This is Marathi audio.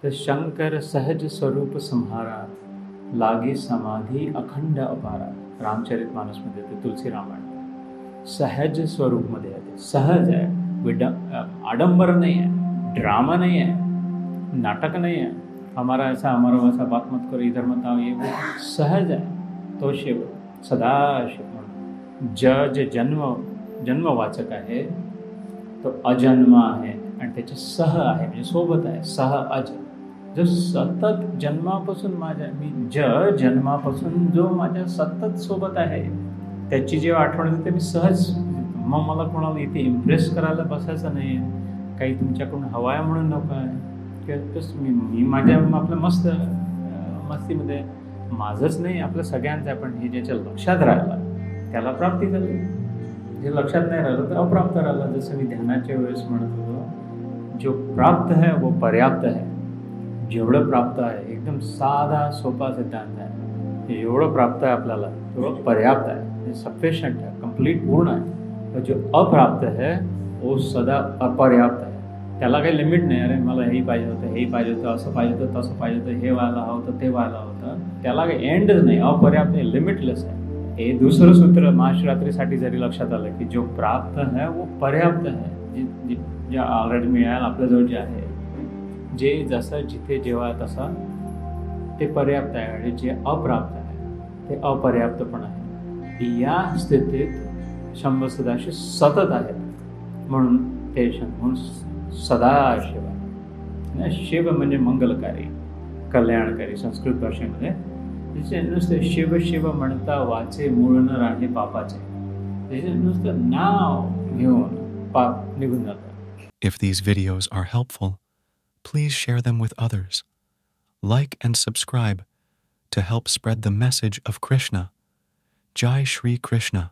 तर शंकर सहज स्वरूप संहारा, लागे समाधी अखंड अपारा. रामचरितमानसमध्ये ते तुलसी रामायण सहज स्वरूपमध्ये आहे. ते सहज आहे, आडंबर नाही आहे, ड्रामा नहीं है, नाटक नहीं है, हमारा वैसा बात मत करो, इधर मत आओ, ये सहज है तो शिव. सदाशिव म्हणून जज जन्मवाचक आहे, तो अजन्मा आहे आणि त्याचे सह आहे, म्हणजे सोबत आहे. सह अज, जो सतत जन्मापासून जन्मापासून जो माझ्या सतत सोबत आहे, त्याची जेव्हा आठवण येते मी सहज. मग मला कोणाला इथे इम्प्रेस करायला बसायचं नाही, काही तुमच्याकडून हवा आहे म्हणून नको आहे, किंवा मी माझ्या आपल्या मस्तीमध्ये माझंच नाही, आपल्या सगळ्यांचं आहे. पण हे ज्याच्या लक्षात राहिलं त्याला प्राप्ती झाली, जे लक्षात नाही राहिलं तर अप्राप्त राहिलं. जसं मी ध्यानाच्या वेळेस म्हणत होतो, जो प्राप्त है वो पर्याप्त है. जेवढं प्राप्त आहे, एकदम साधा सोपा सिद्धांत आहे, एवढं प्राप्त आहे आपल्याला तेवढं पर्याप्त आहे, सफिशियंट आहे, कंप्लीट पूर्ण आहे. और जो अप्राप्त है वो सदा अपर्याप्त आहे. त्याला काही लिमिट नाही. अरे मला हेही पाहिजे होतं, असं पाहिजे होतं, तसं पाहिजे होतं, हे व्हायला हवं होतं, ते व्हायला होतं. त्याला काही एंडच नाही, अपर्याप्त आहे, लिमिटलेस आहे. हे दुसरं सूत्र महाशिवरात्रीसाठी जरी लक्षात आलं की जो प्राप्त आहे वो पर्याप्त आहे, जे ऑलरेडी मिळालं आपल्याजवळ जे आहे, जे जसं जिथे जेव्हा तसं ते पर्याप्त आहे. आणि जे अप्राप्त आहे ते अपर्याप्त पण आहे. या स्थितीत शंभर सदाशिव सतत आहेत, म्हणून ते म्हणून सदाशिव आहे. शिव म्हणजे मंगलकारी, कल्याणकारी. संस्कृत भाषेमध्ये तिचे नुसते शिव शिव म्हणता वाचे, मूळ न राहे पापाचे. तिचे नुसतं नाव घेऊन पाप निघून जातं. If these videos are helpful, please share them with others. Like and subscribe to help spread the message of Krishna. Jai Shri Krishna.